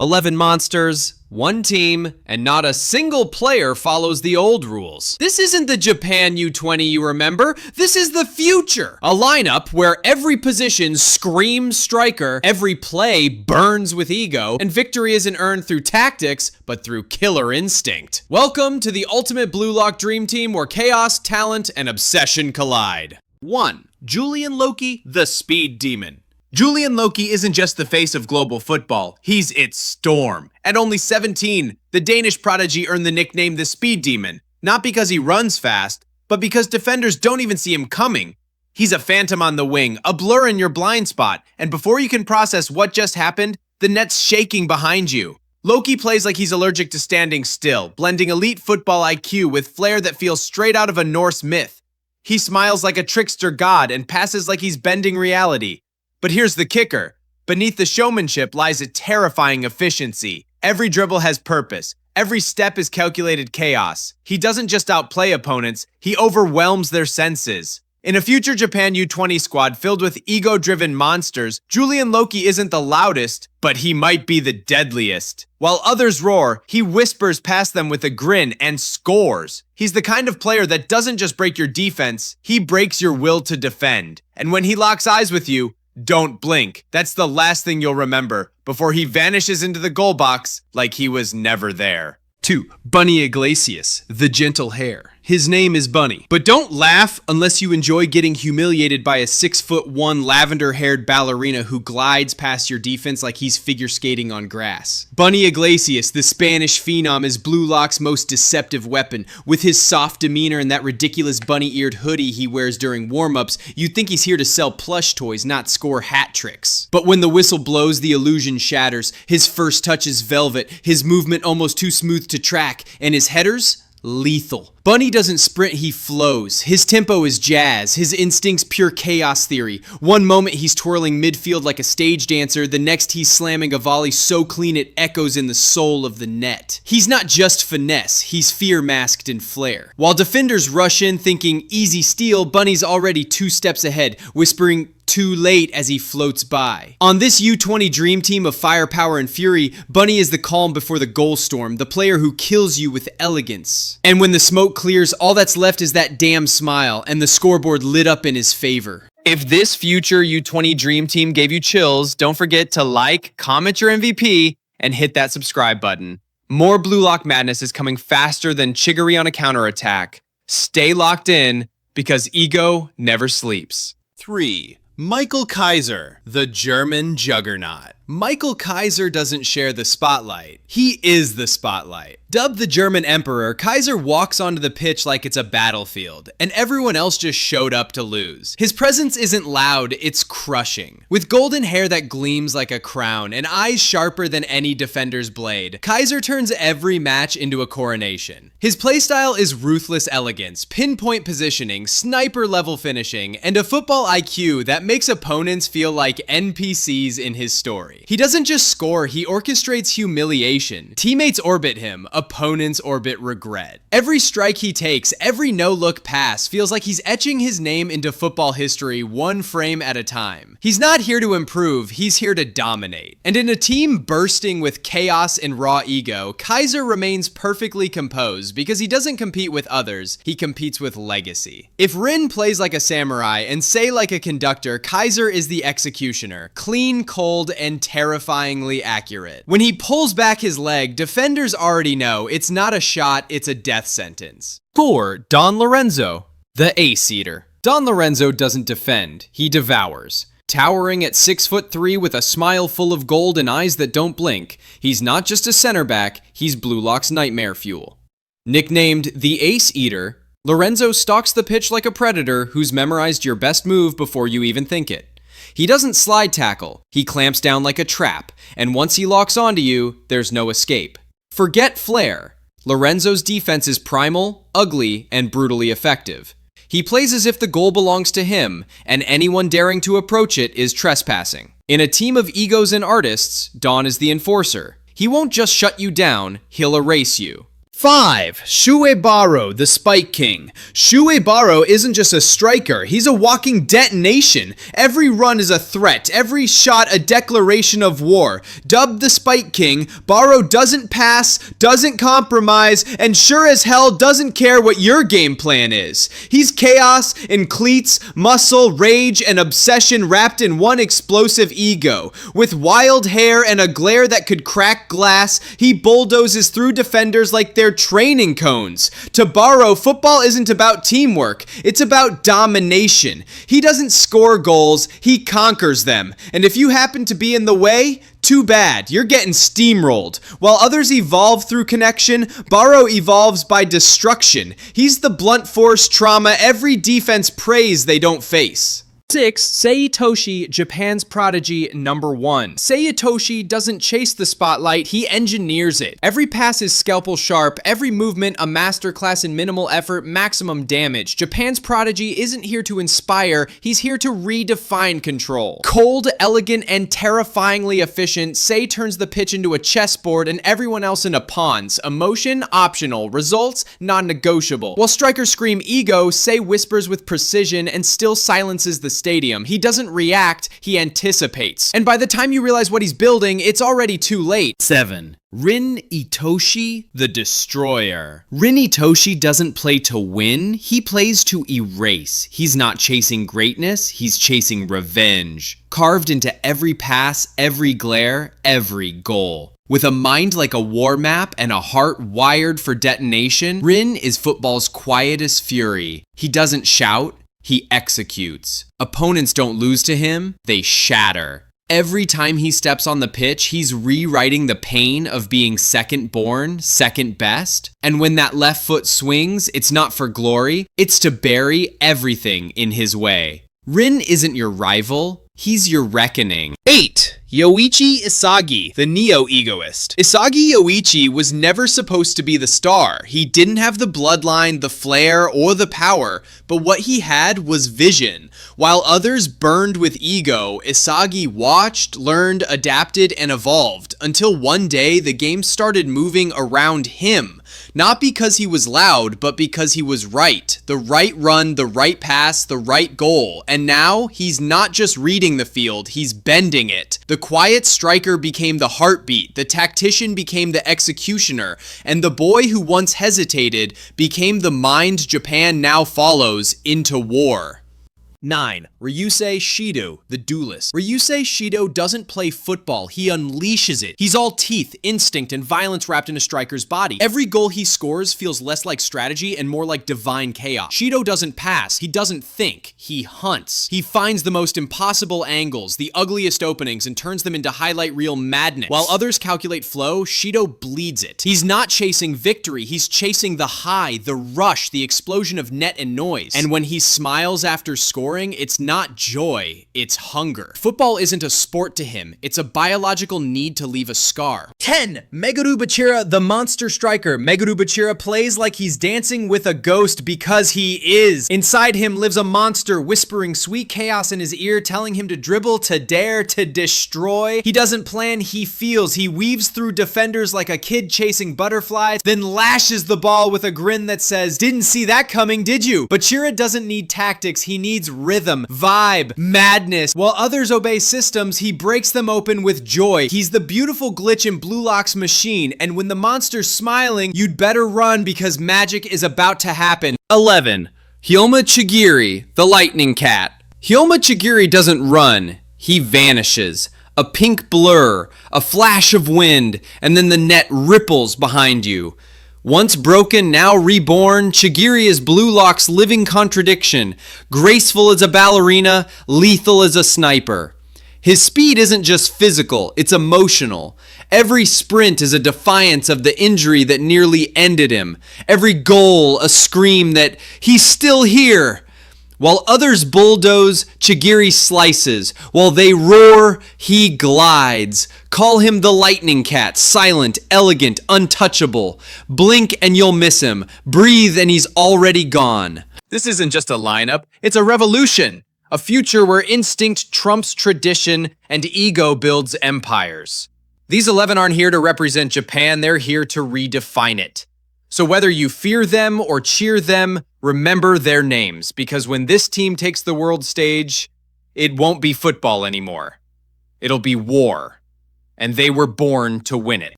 11 monsters, one team, and not a single player follows the old rules. This isn't the Japan U-20 you remember. This is the future. A lineup where every position screams striker, every play burns with ego, and victory isn't earned through tactics, but through killer instinct. Welcome to the ultimate Blue Lock Dream Team where chaos, talent, and obsession collide. 1. Julien Loki, the Speed Demon. Julien Loki isn't just the face of global football, he's its storm. At only 17, the Danish prodigy earned the nickname the Speed Demon, not because he runs fast, but because defenders don't even see him coming. He's a phantom on the wing, a blur in your blind spot, and before you can process what just happened, the net's shaking behind you. Loki plays like he's allergic to standing still, blending elite football IQ with flair that feels straight out of a Norse myth. He smiles like a trickster god and passes like he's bending reality. But here's the kicker. Beneath the showmanship lies a terrifying efficiency. Every dribble has purpose. Every step is calculated chaos. He doesn't just outplay opponents, he overwhelms their senses. In a future Japan U-20 squad filled with ego-driven monsters, Julien Loki isn't the loudest, but he might be the deadliest. While others roar, he whispers past them with a grin and scores. He's the kind of player that doesn't just break your defense, he breaks your will to defend. And when he locks eyes with you, don't blink. That's the last thing you'll remember before he vanishes into the goal box like he was never there. 2. Bunny Iglesias, the gentle hare. His name is Bunny. But don't laugh unless you enjoy getting humiliated by a 6'1" lavender-haired ballerina who glides past your defense like he's figure skating on grass. Bunny Iglesias, the Spanish phenom, is Blue Lock's most deceptive weapon. With his soft demeanor and that ridiculous bunny-eared hoodie he wears during warm-ups, you'd think he's here to sell plush toys, not score hat tricks. But when the whistle blows, the illusion shatters. His first touch is velvet, his movement almost too smooth to track, and his headers? Lethal. Bunny doesn't sprint, he flows. His tempo is jazz, his instincts pure chaos theory. One moment he's twirling midfield like a stage dancer, the next he's slamming a volley so clean it echoes in the soul of the net. He's not just finesse, he's fear masked in flair. While defenders rush in thinking easy steal, Bunny's already 2 steps ahead, whispering too late as he floats by. On this U-20 dream team of firepower and fury, Bunny is the calm before the goal storm, the player who kills you with elegance. And when the smoke clears, all that's left is that damn smile and the scoreboard lit up in his favor. If this future U-20 dream team gave you chills, don't forget to like, comment your MVP, and hit that subscribe button. More Blue Lock madness is coming faster than Chigiri on a counterattack. Stay locked in, because ego never sleeps. 3. Michael Kaiser, the German juggernaut. Michael Kaiser doesn't share the spotlight. He is the spotlight. Dubbed the German Emperor, Kaiser walks onto the pitch like it's a battlefield, and everyone else just showed up to lose. His presence isn't loud, it's crushing. With golden hair that gleams like a crown and eyes sharper than any defender's blade, Kaiser turns every match into a coronation. His playstyle is ruthless elegance, pinpoint positioning, sniper-level finishing, and a football IQ that makes opponents feel like NPCs in his story. He doesn't just score, he orchestrates humiliation. Teammates orbit him, opponents orbit regret. Every strike he takes, every no-look pass feels like he's etching his name into football history one frame at a time. He's not here to improve, he's here to dominate. And in a team bursting with chaos and raw ego, Kaiser remains perfectly composed because he doesn't compete with others, he competes with legacy. If Rin plays like a samurai and Sei like a conductor, Kaiser is the executioner, clean, cold, and terrifyingly accurate. When he pulls back his leg, defenders already know it's not a shot, it's a death sentence. 4. Don Lorenzo, the ace-eater. Don Lorenzo doesn't defend, he devours. Towering at 6'3" with a smile full of gold and eyes that don't blink, he's not just a center back, he's Blue Lock's nightmare fuel. Nicknamed the ace-eater, Lorenzo stalks the pitch like a predator who's memorized your best move before you even think it. He doesn't slide tackle, he clamps down like a trap, and once he locks onto you, there's no escape. Forget flair. Lorenzo's defense is primal, ugly, and brutally effective. He plays as if the goal belongs to him, and anyone daring to approach it is trespassing. In a team of egos and artists, Don is the enforcer. He won't just shut you down, he'll erase you. 5. Shuer, the Spike King. Shuer isn't just a striker, he's a walking detonation. Every run is a threat, every shot a declaration of war. Dubbed the Spike King, Baro doesn't pass, doesn't compromise, and sure as hell doesn't care what your game plan is. He's chaos in cleats, muscle, rage, and obsession wrapped in one explosive ego. With wild hair and a glare that could crack glass, he bulldozes through defenders like they're training cones. To Baro, football isn't about teamwork, it's about domination. He doesn't score goals, he conquers them. And if you happen to be in the way, too bad, you're getting steamrolled. While others evolve through connection, Baro evolves by destruction. He's the blunt force trauma every defense prays they don't face. 6. Seitoshi, Japan's prodigy number 1. Seitoshi doesn't chase the spotlight, he engineers it. Every pass is scalpel sharp, every movement a masterclass in minimal effort, maximum damage. Japan's prodigy isn't here to inspire, he's here to redefine control. Cold, elegant, and terrifyingly efficient, Sei turns the pitch into a chessboard and everyone else into pawns. Emotion, optional. Results, non-negotiable. While strikers scream ego, Sei whispers with precision and still silences the stadium. He doesn't react, he anticipates. And by the time you realize what he's building, it's already too late. 7. Rin Itoshi, the Destroyer. Rin Itoshi doesn't play to win, he plays to erase. He's not chasing greatness, he's chasing revenge. Carved into every pass, every glare, every goal. With a mind like a war map and a heart wired for detonation, Rin is football's quietest fury. He doesn't shout, he executes. Opponents don't lose to him, they shatter. Every time he steps on the pitch, he's rewriting the pain of being second born, second best. And when that left foot swings, it's not for glory, it's to bury everything in his way. Rin isn't your rival, he's your reckoning. 8. Yoichi Isagi, the neo-egoist. Isagi Yoichi was never supposed to be the star. He didn't have the bloodline, the flair, or the power, but what he had was vision. While others burned with ego, Isagi watched, learned, adapted, and evolved, until one day the game started moving around him. Not because he was loud, but because he was right. The right run, the right pass, the right goal. And now, he's not just reading the field, he's bending it. The quiet striker became the heartbeat, the tactician became the executioner, and the boy who once hesitated became the mind Japan now follows into war. 9. Ryusei Shido, the duelist. Ryusei Shido doesn't play football, he unleashes it. He's all teeth, instinct, and violence wrapped in a striker's body. Every goal he scores feels less like strategy and more like divine chaos. Shido doesn't pass, he doesn't think, he hunts. He finds the most impossible angles, the ugliest openings, and turns them into highlight reel madness. While others calculate flow, Shido bleeds it. He's not chasing victory, he's chasing the high, the rush, the explosion of net and noise. And when he smiles after scoring, it's not joy, it's hunger. Football isn't a sport to him, it's a biological need to leave a scar. 10. Meguru Bachira, the monster striker. Meguru Bachira plays like he's dancing with a ghost because he is. Inside him lives a monster whispering sweet chaos in his ear, telling him to dribble, to dare, to destroy. He doesn't plan, he feels. He weaves through defenders like a kid chasing butterflies, then lashes the ball with a grin that says, "Didn't see that coming, did you?" Bachira doesn't need tactics, he needs rhythm, vibe, madness. While others obey systems, he breaks them open with joy. He's the beautiful glitch in Blue Lock's machine, and when the monster's smiling, you'd better run because magic is about to happen. 11. Hyoma Chigiri, the lightning cat. Hyoma Chigiri doesn't run, he vanishes. A pink blur, a flash of wind, and then the net ripples behind you. Once broken, now reborn, Chigiri is Blue Lock's living contradiction. Graceful as a ballerina, lethal as a sniper. His speed isn't just physical, it's emotional. Every sprint is a defiance of the injury that nearly ended him. Every goal, a scream that he's still here. While others bulldoze, Chigiri slices. While they roar, he glides. Call him the lightning cat, silent, elegant, untouchable. Blink and you'll miss him. Breathe and he's already gone. This isn't just a lineup, it's a revolution. A future where instinct trumps tradition and ego builds empires. These 11 aren't here to represent Japan, they're here to redefine it. So whether you fear them or cheer them, remember their names, because when this team takes the world stage, it won't be football anymore. It'll be war, and they were born to win it.